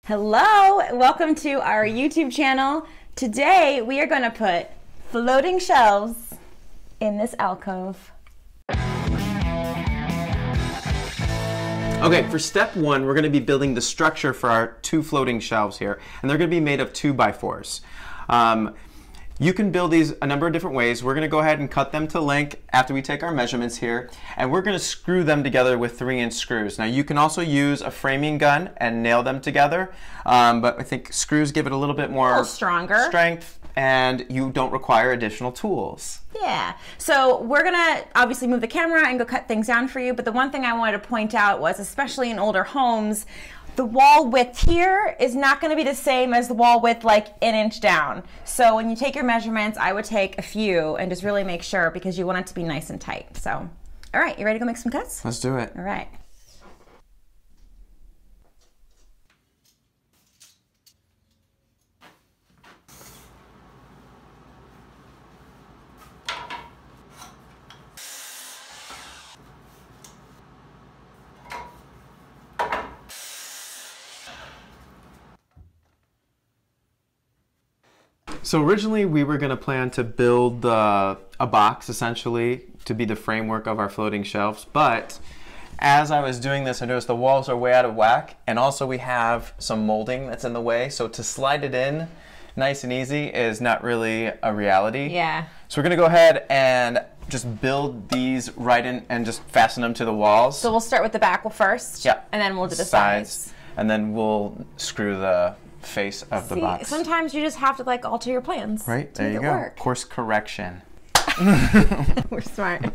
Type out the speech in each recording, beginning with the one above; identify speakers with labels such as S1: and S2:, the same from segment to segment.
S1: Hello, welcome to our YouTube channel. Today we are going to put floating shelves in this alcove.
S2: Okay, for step one, we're going to be building the structure for our two floating shelves here, and they're going to be made of 2x4s. You can build these a number of different ways. We're going to go ahead and cut them to length after we take our measurements here, and we're going to screw them together with 3-inch screws. Now you can also use a framing gun and nail them together, but I think screws give it a little bit more strength, and you don't require additional tools.
S1: Yeah, so we're gonna obviously move the camera and go cut things down for you, but the one thing I wanted to point out was, especially in older homes, the wall width here is not going to be the same as the wall width like an inch down. So when you take your measurements, I would take a few and just really make sure, because you want it to be nice and tight. So, all right, you ready to go make some cuts?
S2: Let's do it.
S1: All right.
S2: So originally we were going to plan to build a box essentially to be the framework of our floating shelves, but as I was doing this I noticed the walls are way out of whack, and also we have some molding that's in the way, so to slide it in nice and easy is not really a reality.
S1: Yeah.
S2: So we're going to go ahead and just build these right in and just fasten them to the walls.
S1: So we'll start with the back first,
S2: yeah,
S1: and then we'll do the sides.
S2: And then we'll screw the face of the box.
S1: Sometimes you just have to like alter your plans.
S2: Right, there you go. Work. Course correction.
S1: We're smart.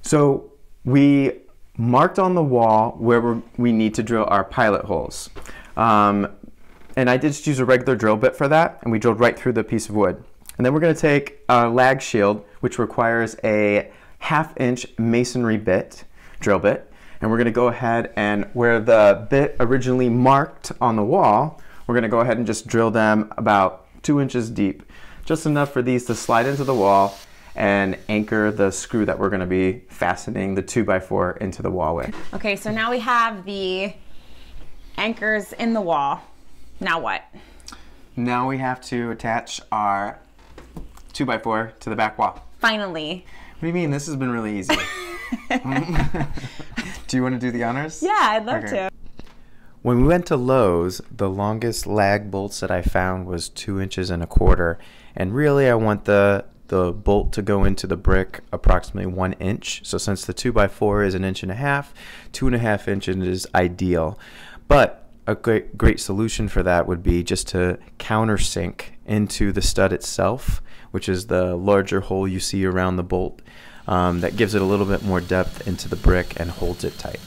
S2: So we marked on the wall where we need to drill our pilot holes. And I did just use a regular drill bit for that, and we drilled right through the piece of wood. And then we're going to take a lag shield, which requires a 1/2-inch masonry bit, drill bit. And we're going to go ahead and where the bit originally marked on the wall, we're going to go ahead and just drill them about 2 inches deep. Just enough for these to slide into the wall and anchor the screw that we're going to be fastening the 2x4 into the wall with.
S1: Okay, so now we have the anchors in the wall. Now what?
S2: Now we have to attach our 2x4 to the back wall.
S1: Finally.
S2: What do you mean? This has been really easy. Do you want to do the honors?
S1: Yeah, I'd love to.
S2: When we went to Lowe's, the longest lag bolts that I found was 2 inches and a quarter. And really I want the bolt to go into the brick approximately 1 inch. So since the 2x4 is 1.5 inches, 2.5 inches is ideal. But a great solution for that would be just to countersink into the stud itself, which is the larger hole you see around the bolt. That gives it a little bit more depth into the brick and holds it tight.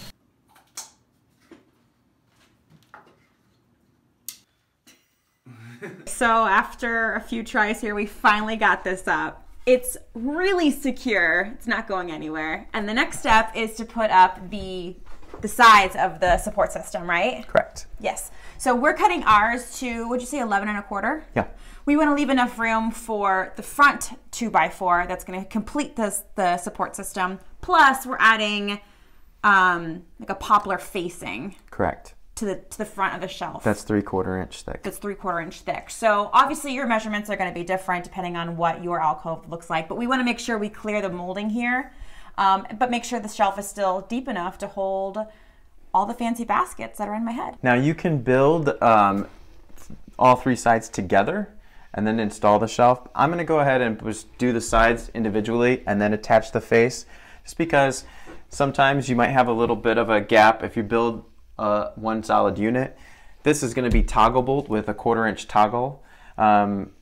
S1: So after a few tries here, we finally got this up. It's really secure. It's not going anywhere. And the next step is to put up the sides of the support system, right?
S2: Correct.
S1: Yes. So we're cutting ours to, would you say 11 1/4?
S2: Yeah.
S1: We want to leave enough room for the front 2x4 that's going to complete the support system. Plus, we're adding like a poplar facing.
S2: Correct.
S1: To the front of the shelf.
S2: That's 3/4 inch thick.
S1: That's 3/4 inch thick. So obviously your measurements are going to be different depending on what your alcove looks like. But we want to make sure we clear the molding here, but make sure the shelf is still deep enough to hold all the fancy baskets that are in my head.
S2: Now you can build all 3 sides together and then install the shelf. I'm going to go ahead and just do the sides individually and then attach the face, just because sometimes you might have a little bit of a gap if you build one solid unit. This is going to be toggle bolt with a 1/4 inch toggle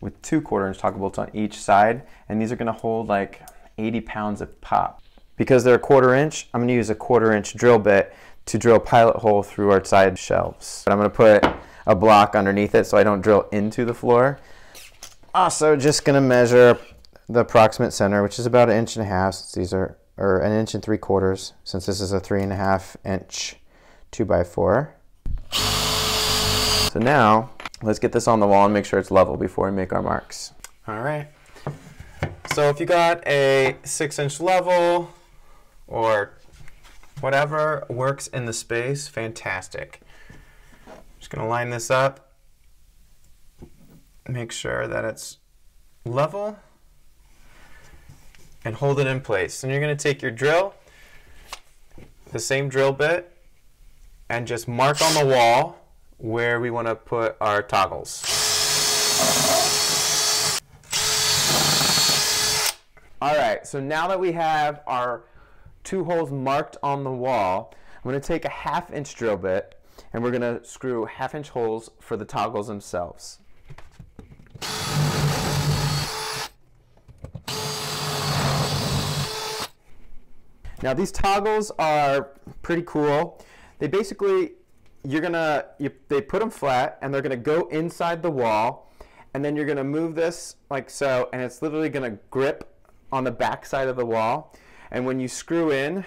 S2: with 2 1/4 inch toggle bolts on each side, and these are going to hold like 80 pounds a pop. Because they're 1/4 inch, I'm going to use a 1/4 inch drill bit to drill a pilot hole through our side shelves. But I'm going to put a block underneath it so I don't drill into the floor. Also just going to measure the approximate center, which is about 1.5 inches. Since these are 1 3/4 inches, since this is a 3.5 inch 2x4. So now let's get this on the wall and make sure it's level before we make our marks. All right. So if you got a 6-inch level or Whatever works in the space, fantastic. Just gonna line this up, make sure that it's level, and hold it in place. And you're gonna take your drill, the same drill bit, and just mark on the wall where we wanna put our toggles. All right, so now that we have our 2 holes marked on the wall, I'm going to take a 1/2 inch drill bit and we're going to screw 1/2 inch holes for the toggles themselves. Now these toggles are pretty cool. They basically, they put them flat and they're going to go inside the wall, and then you're going to move this like so, and it's literally going to grip on the back side of the wall, and when you screw in,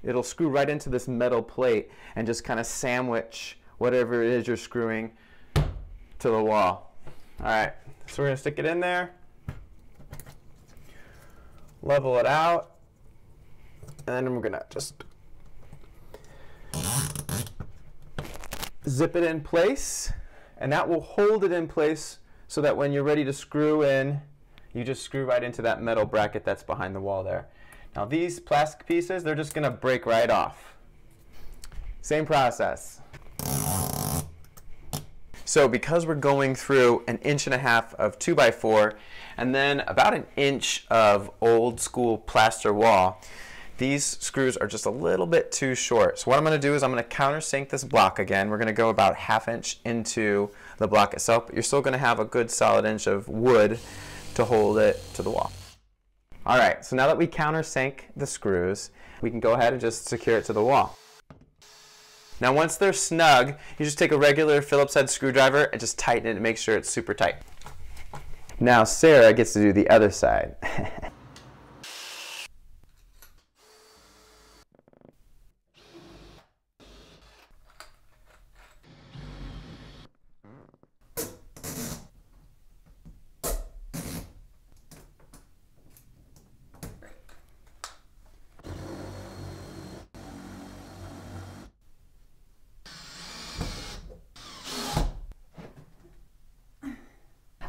S2: it'll screw right into this metal plate and just kind of sandwich whatever it is you're screwing to the wall. All right, so we're gonna stick it in there, level it out, and then we're gonna just zip it in place, and that will hold it in place so that when you're ready to screw in, you just screw right into that metal bracket that's behind the wall there. Now these plastic pieces, they're just gonna break right off. Same process. So because we're going through 1.5 inches of 2x4 and then about 1 inch of old school plaster wall, these screws are just a little bit too short. So what I'm gonna do is I'm gonna countersink this block again. We're gonna go about 1/2 inch into the block itself, but you're still gonna have a good solid inch of wood to hold it to the wall. All right, so now that we countersink the screws, we can go ahead and just secure it to the wall. Now once they're snug, you just take a regular Phillips head screwdriver and just tighten it and make sure it's super tight. Now Sarah gets to do the other side.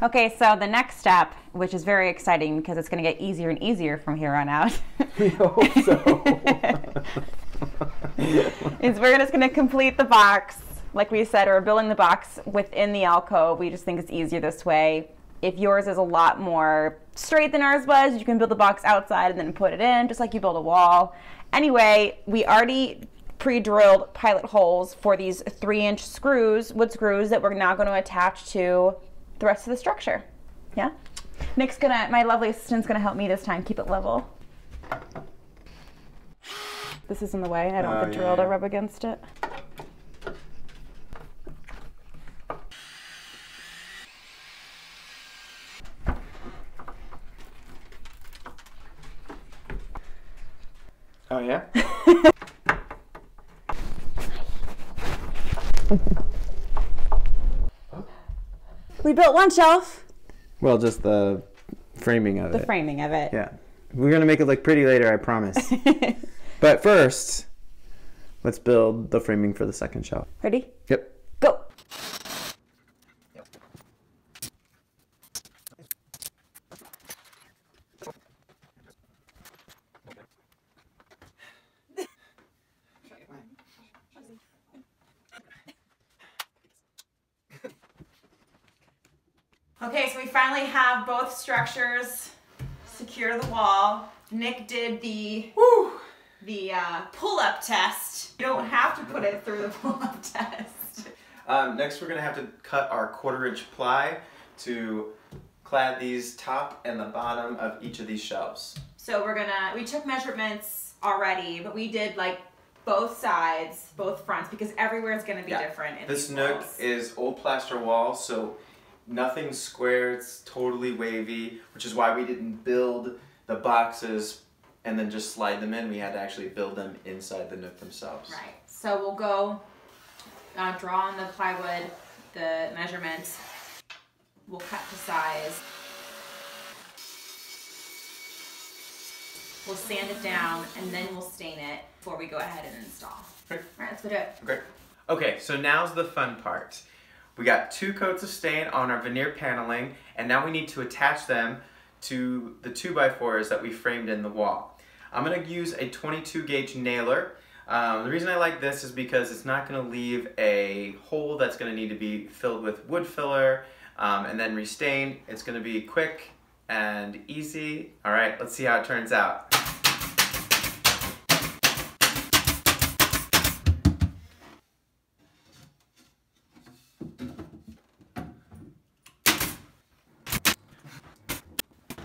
S1: Okay, so the next step, which is very exciting because it's going to get easier and easier from here on out.
S2: We hope so.
S1: is we're just going to complete the box. Like we said, we're building the box within the alcove. We just think it's easier this way. If yours is a lot more straight than ours was, you can build the box outside and then put it in, just like you build a wall. Anyway, we already pre-drilled pilot holes for these 3-inch screws, wood screws, that we're now going to attach to the rest of the structure. Yeah? Nick's gonna, my lovely assistant's gonna help me this time keep it level. This is in the way. I don't want the drill to rub against it.
S2: Oh yeah?
S1: We built one shelf.
S2: Well, just the framing of it.
S1: The framing of it.
S2: Yeah. We're going to make it look pretty later, I promise. But first, let's build the framing for the second shelf.
S1: Ready?
S2: Yep.
S1: Go. Okay, so we finally have both structures secure to the wall. Nick did the pull-up test. You don't have to put it through the pull-up test.
S2: Next, we're going to have to cut our 1/4 inch ply to clad these top and the bottom of each of these shelves.
S1: So we took measurements already, but we did like both sides, both fronts, because everywhere is going to be different. In
S2: this
S1: these
S2: nook
S1: walls.
S2: is old plaster wall, so nothing's square, it's totally wavy, which is why we didn't build the boxes and then just slide them in. We had to actually build them inside the nook themselves.
S1: Right. So we'll go draw on the plywood, the measurements. We'll cut to size. We'll sand it down, and then we'll stain it before we go ahead and install.
S2: Okay.
S1: All right, let's go do it.
S2: Great. Okay, so now's the fun part. We got 2 coats of stain on our veneer paneling, and now we need to attach them to the 2x4s that we framed in the wall. I'm going to use a 22 gauge nailer. The reason I like this is because it's not going to leave a hole that's going to need to be filled with wood filler and then restained. It's going to be quick and easy. All right, let's see how it turns out.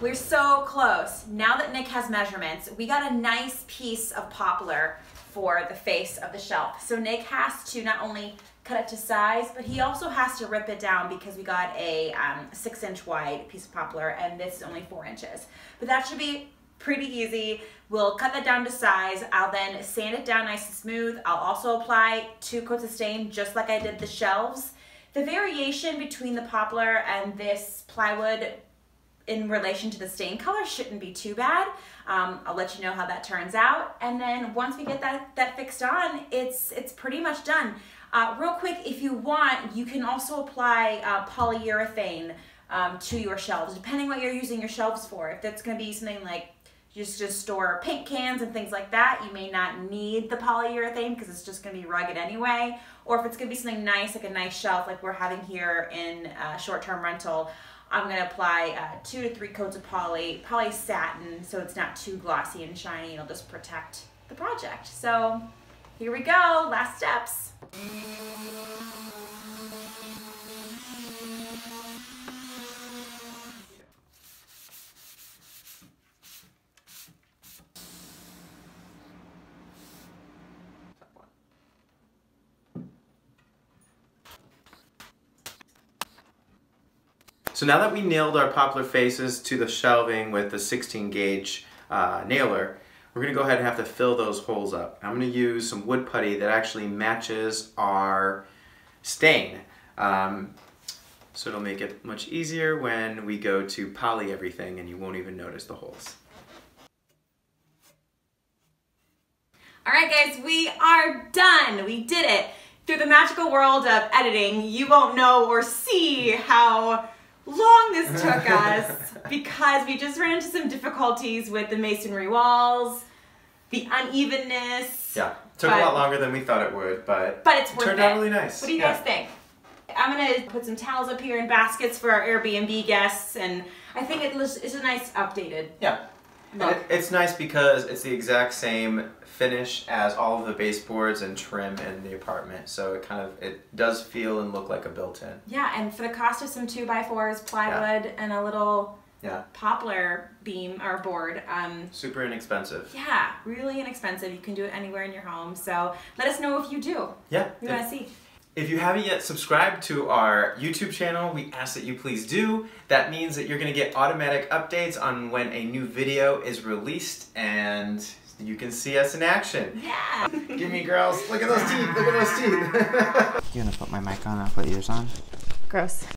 S1: We're so close. Now that Nick has measurements, we got a nice piece of poplar for the face of the shelf. So Nick has to not only cut it to size, but he also has to rip it down because we got a 6-inch wide piece of poplar and this is only 4 inches. But that should be pretty easy. We'll cut that down to size. I'll then sand it down nice and smooth. I'll also apply 2 coats of stain just like I did the shelves. The variation between the poplar and this plywood in relation to the stain color shouldn't be too bad. I'll let you know how that turns out. And then once we get that fixed on, it's pretty much done. Real quick, if you want, you can also apply polyurethane to your shelves, depending what you're using your shelves for. If that's gonna be something like just store paint cans and things like that, you may not need the polyurethane because it's just gonna be rugged anyway. Or if it's gonna be something nice, like a nice shelf like we're having here in short-term rental, I'm gonna apply 2 to 3 coats of poly satin so it's not too glossy and shiny. It'll just protect the project. So here we go, last steps.
S2: So now that we nailed our poplar faces to the shelving with the 16 gauge nailer, we're going to go ahead and have to fill those holes up. I'm going to use some wood putty that actually matches our stain. So it'll make it much easier when we go to poly everything and you won't even notice the holes.
S1: All right guys, we are done. We did it. Through the magical world of editing, you won't know or see how long this took us because we just ran into some difficulties with the masonry walls, the unevenness.
S2: Yeah, took a lot longer than we thought it would, but
S1: it's worth it.
S2: Turned out really nice.
S1: What do you guys think? I'm gonna put some towels up here in baskets for our Airbnb guests, and I think it's a nice updated.
S2: Yeah. It's nice because it's the exact same finish as all of the baseboards and trim in the apartment, so it does feel and look like a built-in.
S1: Yeah, and for the cost of some 2x4s, plywood, and a little poplar beam or board.
S2: Super inexpensive.
S1: Yeah, really inexpensive. You can do it anywhere in your home. So let us know if you do.
S2: Yeah.
S1: We want to see.
S2: If you haven't yet subscribed to our YouTube channel, we ask that you please do. That means that you're going to get automatic updates on when a new video is released and you can see us in action.
S1: Yeah!
S2: Give me girls. Look at those teeth. Look at those teeth.
S3: You're going to put my mic on, I'll put yours on.
S1: Gross.